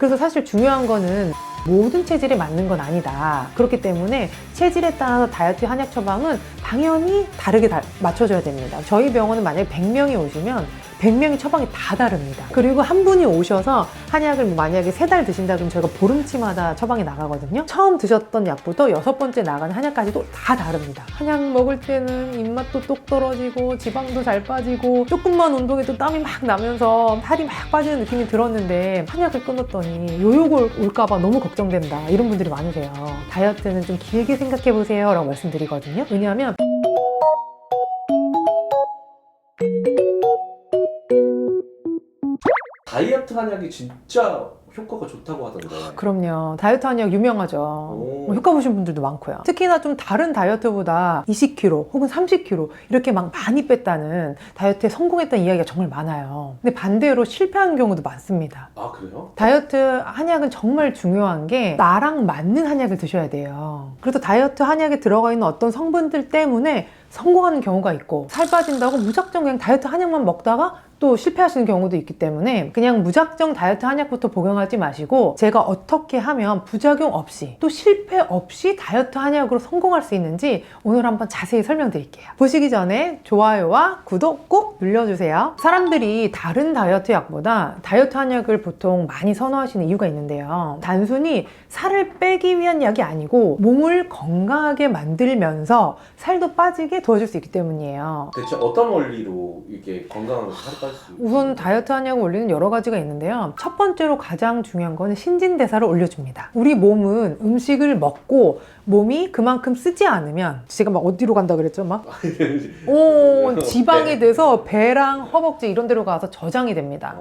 그래서 사실 중요한 거는 모든 체질에 맞는 건 아니다. 그렇기 때문에 체질에 따라서 다이어트 한약 처방은 당연히 다르게 맞춰줘야 됩니다. 저희 병원은 만약에 100명이 오시면 100명이 처방이 다 다릅니다. 그리고 한 분이 오셔서 한약을 만약에 3달 드신다 그러면 저희가 보름치마다 처방이 나가거든요. 처음 드셨던 약부터 6번째 나가는 한약까지도 다 다릅니다. 한약 먹을 때는 입맛도 똑 떨어지고 지방도 잘 빠지고 조금만 운동해도 땀이 막 나면서 살이 막 빠지는 느낌이 들었는데 한약을 끊었더니 요요가 올까봐 너무 걱정된다 이런 분들이 많으세요. 다이어트는 좀 길게 생각해보세요 라고 말씀드리거든요. 왜냐하면 다이어트 한약이 진짜 효과가 좋다고 하던데. 그럼요. 다이어트 한약 유명하죠. 효과 보신 분들도 많고요. 특히나 좀 다른 다이어트보다 20kg 혹은 30kg 이렇게 막 많이 뺐다는 다이어트에 성공했다는 이야기가 정말 많아요. 근데 반대로 실패한 경우도 많습니다. 아, 그래요? 다이어트 한약은 정말 중요한 게 나랑 맞는 한약을 드셔야 돼요. 그래서 다이어트 한약에 들어가 있는 어떤 성분들 때문에 성공하는 경우가 있고 살 빠진다고 무작정 그냥 다이어트 한약만 먹다가 또 실패하시는 경우도 있기 때문에 그냥 무작정 다이어트 한약부터 복용하지 마시고 제가 어떻게 하면 부작용 없이 또 실패 없이 다이어트 한약으로 성공할 수 있는지 오늘 한번 자세히 설명드릴게요. 보시기 전에 좋아요와 구독 꼭 눌러주세요. 사람들이 다른 다이어트 약보다 다이어트 한약을 보통 많이 선호하시는 이유가 있는데요. 단순히 살을 빼기 위한 약이 아니고 몸을 건강하게 만들면서 살도 빠지게 도와줄 수 있기 때문이에요. 대체 어떤 원리로 이게 건강하게 살이 빠질 수 있어요? 우선 다이어트 한약 원리는 여러 가지가 있는데요. 첫 번째로 가장 중요한 거는 신진대사를 올려줍니다. 우리 몸은 음식을 먹고 몸이 그만큼 쓰지 않으면 제가 막 어디로 간다 그랬죠? 막 지방이 돼서 배랑 허벅지 이런 데로 가서 저장이 됩니다.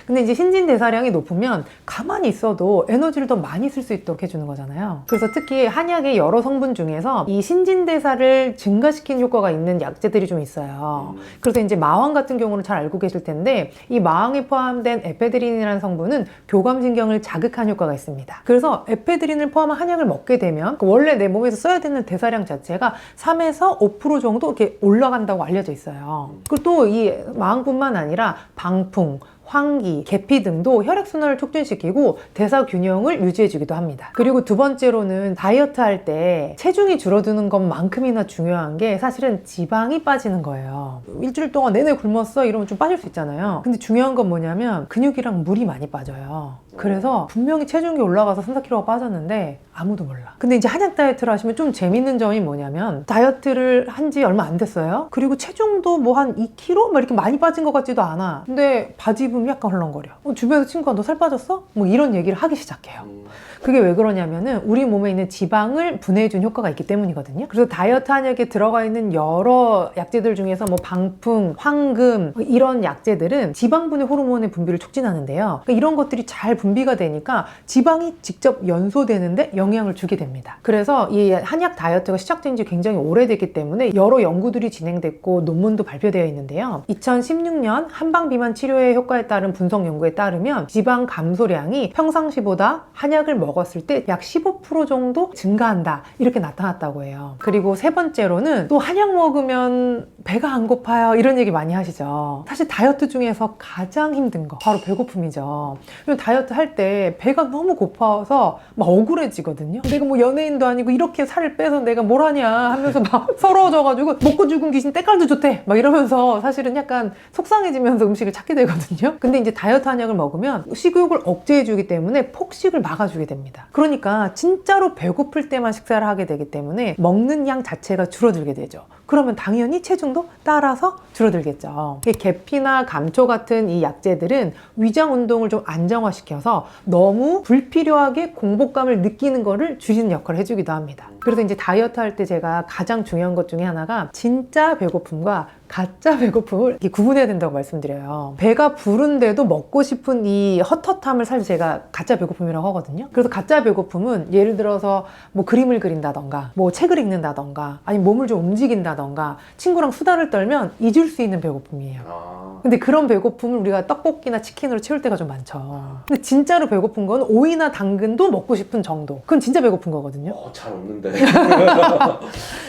근데 이제 신진대사량이 높으면 가만히 있어도 에너지를 더 많이 쓸 수 있도록 해주는 거잖아요. 그래서 특히 한약의 여러 성분 중에서 이 신진대사를 증가시키는 효과가 있는 약재들이 좀 있어요. 그래서 이제 마왕 같은 경우는 잘 알고 계실 텐데 이 마왕에 포함된 에페드린이라는 성분은 교감신경을 자극하는 효과가 있습니다. 그래서 에페드린을 포함한 한약을 먹게 되면 원래 내 몸에서 써야 되는 대사량 자체가 3에서 5% 정도 이렇게 올라간다고 알려져 있어요. 그리고 또 이 마왕뿐만 아니라 방풍, 환기, 계피 등도 혈액순환을 촉진시키고 대사 균형을 유지해주기도 합니다. 그리고 두 번째로는 다이어트 할 때 체중이 줄어드는 것만큼이나 중요한 게 사실은 지방이 빠지는 거예요. 일주일 동안 내내 굶었어 이러면 좀 빠질 수 있잖아요. 근데 중요한 건 뭐냐면 근육이랑 물이 많이 빠져요. 그래서 분명히 체중이 올라가서 3, 4kg가 빠졌는데 아무도 몰라. 근데 이제 한약 다이어트를 하시면 좀 재밌는 점이 뭐냐면 다이어트를 한 지 얼마 안 됐어요. 그리고 체중도 뭐 한 2kg? 막 이렇게 많이 빠진 것 같지도 않아. 근데 바지 입으면 약간 헐렁거려. 주변에서 친구가 너 살 빠졌어? 뭐 이런 얘기를 하기 시작해요. 그게 왜 그러냐면은 우리 몸에 있는 지방을 분해해준 효과가 있기 때문이거든요. 그래서 다이어트 한약에 들어가 있는 여러 약재들 중에서 뭐 방풍, 황금 이런 약재들은 지방 분해 호르몬의 분비를 촉진하는데요. 그러니까 이런 것들이 잘 분비가 되니까 지방이 직접 연소되는데 영향을 주게 됩니다. 그래서 이 한약 다이어트가 시작된 지 굉장히 오래됐기 때문에 여러 연구들이 진행됐고 논문도 발표되어 있는데요. 2016년 한방 비만 치료의 효과에 따른 분석 연구에 따르면 지방 감소량이 평상시보다 한약을 먹었을 때 약 15% 정도 증가한다 이렇게 나타났다고 해요. 그리고 세 번째로는 또 한약 먹으면 배가 안 고파요 이런 얘기 많이 하시죠. 사실 다이어트 중에서 가장 힘든 거 바로 배고픔이죠. 다이어트 할 때 배가 너무 고파서 막 억울해지거든요. 내가 뭐 연예인도 아니고 이렇게 살을 빼서 내가 뭘 하냐 하면서 막 서러워져가지고 먹고 죽은 귀신 때깔도 좋대 막 이러면서 사실은 약간 속상해지면서 음식을 찾게 되거든요. 근데 이제 다이어트 한약을 먹으면 식욕을 억제해주기 때문에 폭식을 막아주게 됩니다. 그러니까 진짜로 배고플 때만 식사를 하게 되기 때문에 먹는 양 자체가 줄어들게 되죠. 그러면 당연히 체중도 따라서 줄어들겠죠. 계피나 감초 같은 이 약재들은 위장 운동을 좀 안정화시켜서 너무 불필요하게 공복감을 느끼는 거를 줄이는 역할을 해주기도 합니다. 그래서 이제 다이어트 할 때 제가 가장 중요한 것 중에 하나가 진짜 배고픔과 가짜 배고픔을 이렇게 구분해야 된다고 말씀드려요. 배가 부른데도 먹고 싶은 이 헛헛함을 사실 제가 가짜 배고픔이라고 하거든요. 그래서 가짜 배고픔은 예를 들어서 뭐 그림을 그린다던가 뭐 책을 읽는다던가 아니면 몸을 좀 움직인다던가 한다던가 친구랑 수다를 떨면 잊을 수 있는 배고픔이에요. 아. 근데 그런 배고픔을 우리가 떡볶이나 치킨으로 채울 때가 좀 많죠. 근데 진짜로 배고픈 건 오이나 당근도 먹고 싶은 정도. 그건 진짜 배고픈 거거든요. 잘 없는데.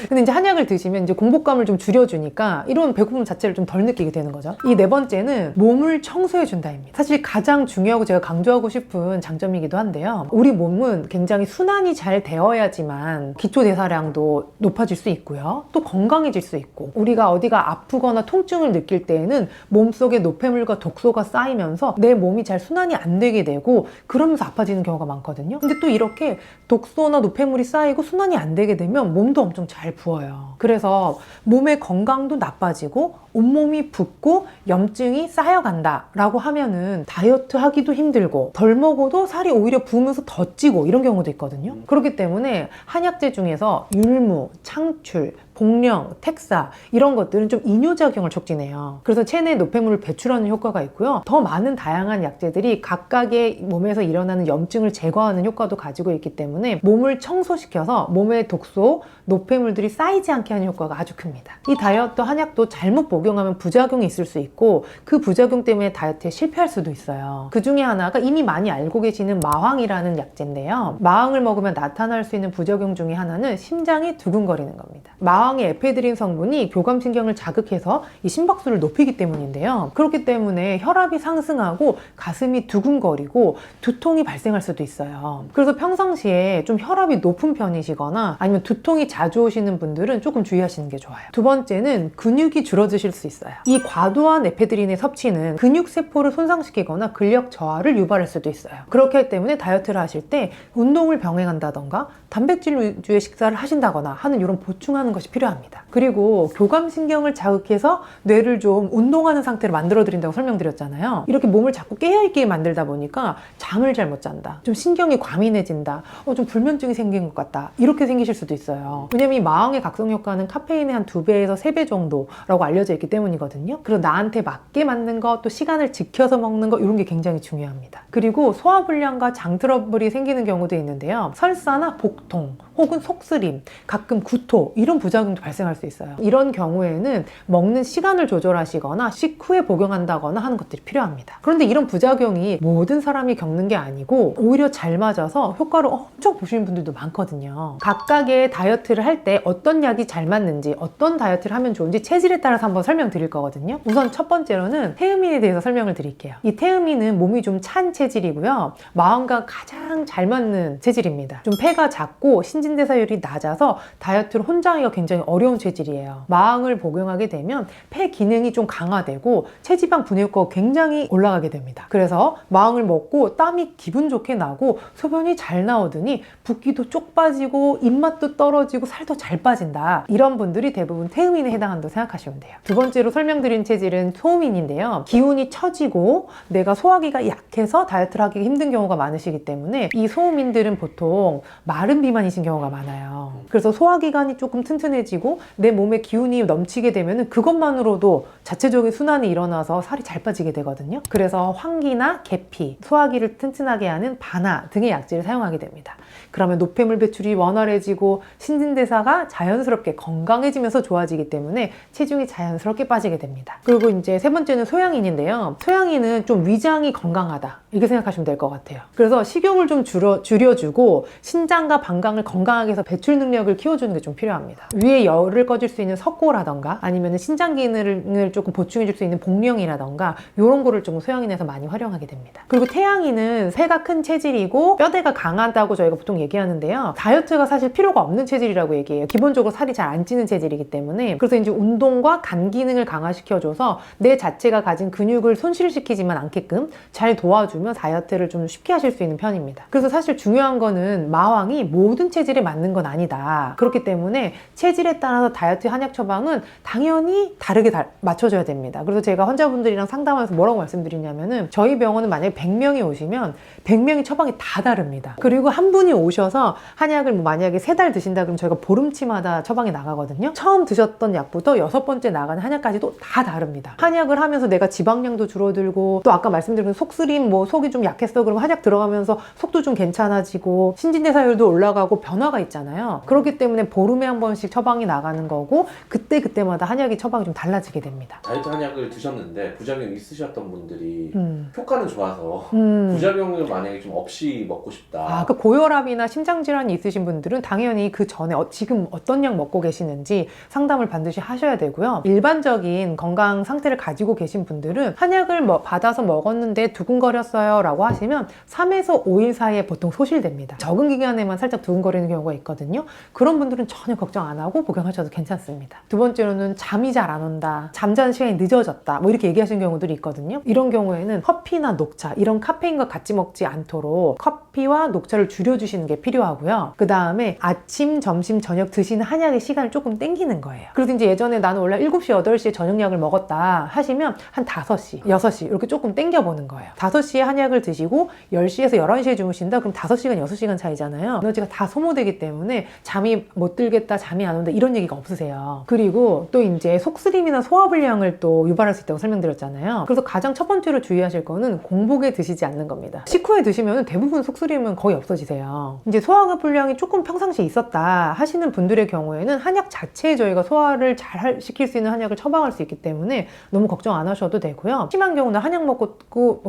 근데 이제 한약을 드시면 이제 공복감을 좀 줄여주니까 이런 배고픔 자체를 좀 덜 느끼게 되는 거죠. 이 네 번째는 몸을 청소해준다입니다. 사실 가장 중요하고 제가 강조하고 싶은 장점이기도 한데요. 우리 몸은 굉장히 순환이 잘 되어야지만 기초대사량도 높아질 수 있고요. 또 건강해질 수 있고, 우리가 어디가 아프거나 통증을 느낄 때에는 몸속에 노폐물과 독소가 쌓이면서 내 몸이 잘 순환이 안 되게 되고 그러면서 아파지는 경우가 많거든요. 근데 또 이렇게 독소나 노폐물이 쌓이고 순환이 안 되게 되면 몸도 엄청 잘 부어요. 그래서 몸의 건강도 나빠지고 온몸이 붓고 염증이 쌓여간다 라고 하면은 다이어트 하기도 힘들고 덜 먹어도 살이 오히려 부으면서 더 찌고 이런 경우도 있거든요. 그렇기 때문에 한약재 중에서 율무, 창출, 복령, 택사 이런 것들은 좀 이뇨작용을 촉진해요. 그래서 체내 노폐물을 배출하는 효과가 있고요. 더 많은 다양한 약재들이 각각의 몸에서 일어나는 염증을 제거하는 효과도 가지고 있기 때문에 몸을 청소시켜서 몸의 독소, 노폐물들이 쌓이지 않게 하는 효과가 아주 큽니다. 이 다이어트 한약도 잘못 복용하면 부작용이 있을 수 있고 그 부작용 때문에 다이어트에 실패할 수도 있어요. 그 중에 하나가 이미 많이 알고 계시는 마황이라는 약재인데요. 마황을 먹으면 나타날 수 있는 부작용 중에 하나는 심장이 두근거리는 겁니다. 마왕의 에페드린 성분이 교감신경을 자극해서 이 심박수를 높이기 때문인데요. 그렇기 때문에 혈압이 상승하고 가슴이 두근거리고 두통이 발생할 수도 있어요. 그래서 평상시에 좀 혈압이 높은 편이시거나 아니면 두통이 자주 오시는 분들은 조금 주의하시는 게 좋아요. 두 번째는 근육이 줄어드실 수 있어요. 이 과도한 에페드린의 섭취는 근육세포를 손상시키거나 근력 저하를 유발할 수도 있어요. 그렇기 때문에 다이어트를 하실 때 운동을 병행한다던가 단백질 위주의 식사를 하신다거나 하는 이런 보충하는 것이 필요합니다. 그리고 교감신경을 자극해서 뇌를 좀 운동하는 상태로 만들어드린다고 설명드렸잖아요. 이렇게 몸을 자꾸 깨어있게 만들다 보니까 잠을 잘 못 잔다, 좀 신경이 과민해진다, 좀 불면증이 생긴 것 같다, 이렇게 생기실 수도 있어요. 왜냐면 이 마왕의 각성 효과는 카페인의 한 2배에서 3배 정도라고 알려져 있기 때문이거든요. 그래서 나한테 맞게 맞는 거, 또 시간을 지켜서 먹는 거, 이런 게 굉장히 중요합니다. 그리고 소화불량과 장 트러블이 생기는 경우도 있는데요. 설사나 복통 혹은 속쓰림, 가끔 구토 이런 부작용도 발생할 수 있어요. 이런 경우에는 먹는 시간을 조절하시거나 식후에 복용한다거나 하는 것들이 필요합니다. 그런데 이런 부작용이 모든 사람이 겪는 게 아니고 오히려 잘 맞아서 효과를 엄청 보시는 분들도 많거든요. 각각의 다이어트를 할 때 어떤 약이 잘 맞는지, 어떤 다이어트를 하면 좋은지 체질에 따라서 한번 설명드릴 거거든요. 우선 첫 번째로는 태음인에 대해서 설명을 드릴게요. 이 태음인은 몸이 좀 찬 체질이고요. 마음과 가장 잘 맞는 체질입니다. 좀 폐가 작고 신진대사율이 낮아서 다이어트를 혼자 하기가 굉장히 어려운 체질이에요. 마왕을 복용하게 되면 폐 기능이 좀 강화되고 체지방 분해 효과가 굉장히 올라가게 됩니다. 그래서 마왕을 먹고 땀이 기분 좋게 나고 소변이 잘 나오더니 붓기도 쪽 빠지고 입맛도 떨어지고 살도 잘 빠진다. 이런 분들이 대부분 태음인에 해당한다고 생각하시면 돼요. 두 번째로 설명드린 체질은 소음인인데요. 기운이 처지고 내가 소화기가 약해서 다이어트를 하기 힘든 경우가 많으시기 때문에 이 소음인들은 보통 마른 비만이신 경우가 많아요. 그래서 소화기관이 조금 튼튼해지고 내 몸에 기운이 넘치게 되면 그것만으로도 자체적인 순환이 일어나서 살이 잘 빠지게 되거든요. 그래서 환기나 계피, 소화기를 튼튼하게 하는 바나 등의 약재를 사용하게 됩니다. 그러면 노폐물 배출이 원활해지고 신진대사가 자연스럽게 건강해지면서 좋아지기 때문에 체중이 자연스럽게 빠지게 됩니다. 그리고 이제 세 번째는 소양인인데요. 소양인은 좀 위장이 건강하다, 이렇게 생각하시면 될 것 같아요. 그래서 식욕을 좀 줄여주고 신장과 방광을 건강하게 해서 배출 능력을 키워주는 게 좀 필요합니다. 위에 열을 꺼줄 수 있는 석고라던가 아니면 신장 기능을 조금 보충해줄 수 있는 복령이라던가 이런 거를 조금 소양인에서 많이 활용하게 됩니다. 그리고 태양인은 폐가 큰 체질이고 뼈대가 강하다고 저희가 보통 얘기하는데요. 다이어트가 사실 필요가 없는 체질이라고 얘기해요. 기본적으로 살이 잘 안 찌는 체질이기 때문에. 그래서 이제 운동과 간 기능을 강화시켜줘서 내 자체가 가진 근육을 손실시키지만 않게끔 잘 도와주면 다이어트를 좀 쉽게 하실 수 있는 편입니다. 그래서 사실 중요한 거는 마왕이 모든 체질에 맞는 건 아니다. 그렇기 때문에 체질에 따라서 다이어트 한약 처방은 당연히 다르게 맞춰줘야 됩니다. 그래서 제가 환자분들이랑 상담하면서 뭐라고 말씀드리냐면은 저희 병원은 만약에 100명이 오시면 100명이 처방이 다 다릅니다. 그리고 한 분이 오셔서 한약을 만약에 3달 드신다 그러면 저희가 보름치마다 처방이 나가거든요. 처음 드셨던 약부터 6번째 나가는 한약까지도 다 다릅니다. 한약을 하면서 내가 지방량도 줄어들고 또 아까 말씀드린 속쓰림, 속이 좀 약했어 그러면 한약 들어가면서 속도 좀 괜찮아지고 신진대사율도 올라가고 변화가 있잖아요. 그렇기 때문에 보름에 한 번씩 처방이 나가는 거고 그때마다 한약이 처방이 좀 달라지게 됩니다. 다이어트 한약을 드셨는데 부작용이 있으셨던 분들이 음. 효과는 좋아서 음. 부작용을 만약에 좀 없이 먹고 싶다. 그 고혈압이나 심장질환이 있으신 분들은 당연히 그 전에 지금 어떤 약 먹고 계시는지 상담을 반드시 하셔야 되고요. 일반적인 건강 상태를 가지고 계신 분들은 한약을 받아서 먹었는데 두근거렸어요 라고 하시면 3에서 5일 사이에 보통 소실됩니다. 적은 기간에만 살짝 두근거리는 경우가 있거든요. 그런 분들은 전혀 걱정 안 하고 복용하셔도 괜찮습니다. 두 번째로는 잠이 잘 안 온다, 잠자는 시간이 늦어졌다 뭐 이렇게 얘기하시는 경우들이 있거든요. 이런 경우에는 커피나 녹차 이런 카페인과 같이 먹지 않도록 커피와 녹차를 줄여주시는 게 필요하고요. 그 다음에 아침, 점심, 저녁 드시는 한약의 시간을 조금 땡기는 거예요. 그래서 이제 예전에 나는 원래 7시, 8시에 저녁약을 먹었다 하시면 한 5시, 6시 이렇게 조금 땡겨보는 거예요. 5시에 한약을 드시고 10시에서 11시에 주무신다? 그럼 5시간, 6시간 차이잖아요. 에너지가 다 소모되기 때문에 잠이 못 들겠다, 잠이 안 온다 이런 얘기가 없으세요. 그리고 또 이제 속쓰림이나 소화불량을 또 유발할 수 있다고 설명드렸잖아요. 그래서 가장 첫 번째로 주의하실 거는 공복에 드시지 않는 겁니다. 식후에 드시면 대부분 속쓰림은 거의 없어지세요. 이제 소화불량이 조금 평상시에 있었다 하시는 분들의 경우에는 한약 자체에 저희가 소화를 잘 시킬 수 있는 한약을 처방할 수 있기 때문에 너무 걱정 안 하셔도 되고요. 심한 경우는 한약 먹고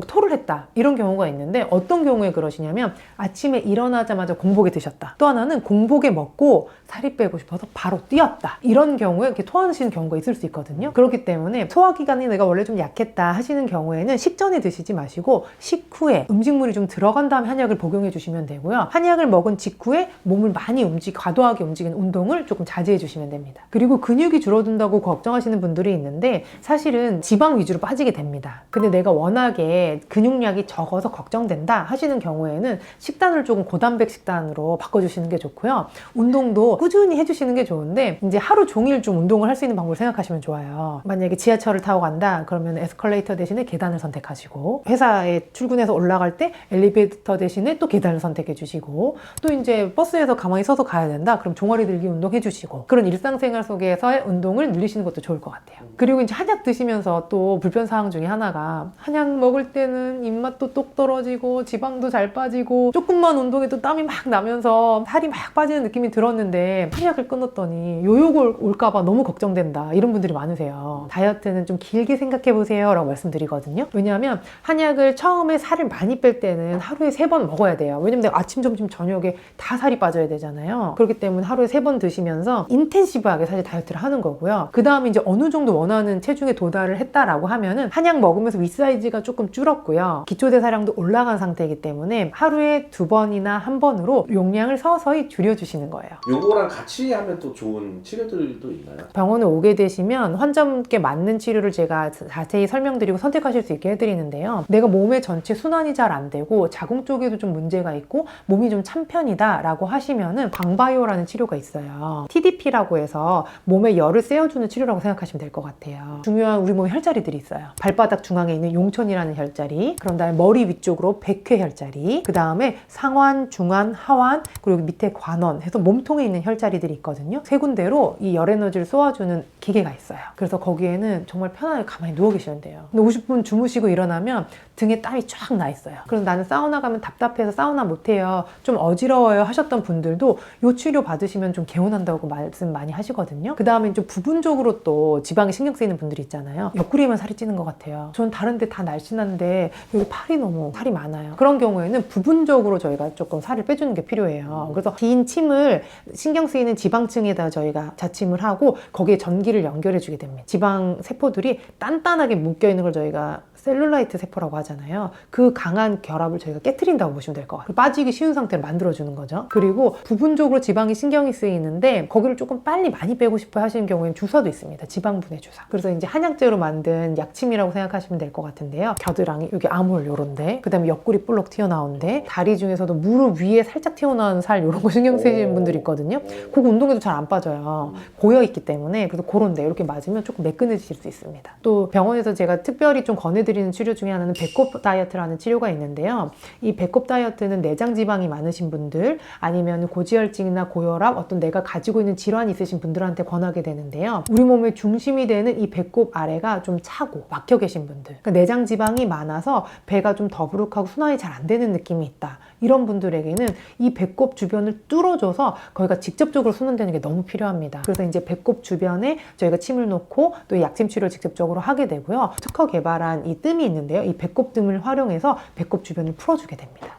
토를 했다 이런 경우가 있는데 어떤 경우에 그러시냐면 아침에 일어나자마자 공복에 드셨다. 또 하나는 공복에 먹고 살이 빼고 싶어서 바로 뛰었다. 이런 경우에 이렇게 토하시는 경우가 있을 수 있거든요. 그렇기 때문에 소화기관이 내가 원래 좀 약했다 하시는 경우에는 식전에 드시지 마시고 식후에 음식물이 좀 들어간 다음에 한약을 복용해 주시면 되고요. 한약을 먹은 직후에 몸을 많이 과도하게 움직이는 운동을 조금 자제해 주시면 됩니다. 그리고 근육이 줄어든다고 걱정하시는 분들이 있는데 사실은 지방 위주로 빠지게 됩니다. 근데 내가 워낙에 근육량이 적어서 걱정된다 하시는 경우에는 식단을 조금 고단백 식단으로 바꿔주시는 게 좋고요. 운동도 꾸준히 해주시는 게 좋은데 이제 하루 종일 좀 운동을 할 수 있는 방법을 생각하시면 좋아요. 만약에 지하철을 타고 간다 그러면 에스컬레이터 대신에 계단을 선택하시고 회사에 출근해서 올라갈 때 엘리베이터 대신에 또 계단을 선택해 주시고 또 이제 버스에서 가만히 서서 가야 된다 그럼 종아리 들기 운동 해주시고 그런 일상생활 속에서의 운동을 늘리시는 것도 좋을 것 같아요. 그리고 이제 한약 드시면서 또 불편사항 중에 하나가 한약 먹을 때는 입맛도 똑 떨어지고 지방도 잘 빠지고 조금만 운동해도 땀이 막 나면서 살이 막 빠지는 느낌이 들었는데 한약을 끊었더니 요요가 올까봐 너무 걱정된다 이런 분들이 많으세요. 다이어트는 좀 길게 생각해 보세요 라고 말씀드리거든요. 왜냐하면 한약을 처음에 살을 많이 뺄 때는 하루에 3번 먹어야 돼요. 왜냐면 내가 아침, 점심, 저녁에 다 살이 빠져야 되잖아요. 그렇기 때문에 하루에 3번 드시면서 인텐시브하게 사실 다이어트를 하는 거고요. 그 다음에 이제 어느 정도 원하는 체중에 도달을 했다라고 하면은 한약 먹으면서 윗사이즈가 조금 줄었고요. 기초대사량도 올라간 상태이기 때문에 하루에 2번이나 1번으로 용량을 서서히 줄여주시는 거예요. 요거랑 같이 하면 또 좋은 치료들도 있나요? 병원에 오게 되시면 환자분께 맞는 치료를 제가 자세히 설명드리고 선택하실 수 있게 해드리는데요. 내가 몸의 전체 순환이 잘 안 되고 자궁 쪽에도 좀 문제가 있고 몸이 좀 찬 편이다 라고 하시면은 광바이오라는 치료가 있어요. TDP라고 해서 몸에 열을 쐬어주는 치료라고 생각하시면 될 것 같아요. 중요한 우리 몸에 혈자리들이 있어요. 발바닥 중앙에 있는 용촌이라는 혈자리, 그런 다음에 머리 위쪽으로 백회 혈자리, 그 다음에 상완, 중완, 하완, 그리고 밑에 관원 해서 몸통에 있는 혈자리들이 있거든요. 3군데로 이 열 에너지를 쏘아주는 기계가 있어요. 그래서 거기에는 정말 편하게 가만히 누워 계시면 돼요. 근데 50분 주무시고 일어나면 등에 땀이 쫙 나 있어요. 그래서 나는 사우나 가면 답답해서 사우나 못해요, 좀 어지러워요 하셨던 분들도 이 치료 받으시면 좀 개운한다고 말씀 많이 하시거든요. 그 다음에 좀 부분적으로 또 지방에 신경 쓰이는 분들이 있잖아요. 옆구리에만 살이 찌는 것 같아요. 전 다른 데 다 날씬한데 여기 팔이 너무 살이 많아요. 그런 경우에는 부분적으로 저희가 조금 살을 빼주는 게 필요해요. 그래서 긴 침을 신경 쓰이는 지방층에다 저희가 자침을 하고 거기에 전기를 연결해 주게 됩니다. 지방 세포들이 단단하게 묶여있는 걸 저희가 셀룰라이트 세포라고 하잖아요. 그 강한 결합을 저희가 깨트린다고 보시면 될 것 같아요. 빠지기 쉬운 상태를 만들어주는 거죠. 그리고 부분적으로 지방이 신경이 쓰이는데 거기를 조금 빨리 많이 빼고 싶어 하시는 경우에는 주사도 있습니다. 지방분해 주사. 그래서 이제 한약재로 만든 약침이라고 생각하시면 될 것 같은데요. 겨드랑이, 여기 암홀 요런데, 그 다음에 옆구리 볼록 튀어나오는데, 다리 중에서도 무릎 위에 살짝 튀어나오는 살 이런 거 신경 쓰이시는 분들이 있거든요. 그거 운동해도 잘 안 빠져요. 고여있기 때문에. 그래서 그런데 이렇게 맞으면 조금 매끈해지실 수 있습니다. 또 병원에서 제가 특별히 좀 권해드리는 도움드리는 치료 중에 하나는 배꼽 다이어트라는 치료가 있는데요. 이 배꼽 다이어트는 내장 지방이 많으신 분들, 아니면 고지혈증이나 고혈압, 어떤 내가 가지고 있는 질환이 있으신 분들한테 권하게 되는데요. 우리 몸의 중심이 되는 이 배꼽 아래가 좀 차고 막혀 계신 분들, 그러니까 내장 지방이 많아서 배가 좀 더부룩하고 순환이 잘 안 되는 느낌이 있다, 이런 분들에게는 이 배꼽 주변을 뚫어줘서 거기가 직접적으로 순환되는 게 너무 필요합니다. 그래서 이제 배꼽 주변에 저희가 침을 놓고 또 약침 치료를 직접적으로 하게 되고요. 특허 개발한 이 뜸이 있는데요. 이 배꼽 뜸을 활용해서 배꼽 주변을 풀어주게 됩니다.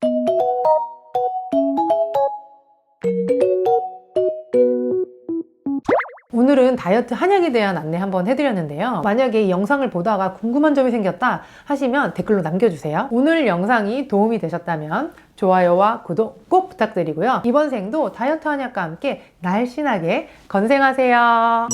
오늘은 다이어트 한약에 대한 안내 한번 해드렸는데요. 만약에 이 영상을 보다가 궁금한 점이 생겼다 하시면 댓글로 남겨주세요. 오늘 영상이 도움이 되셨다면 좋아요와 구독 꼭 부탁드리고요. 이번 생도 다이어트 한약과 함께 날씬하게 건생하세요.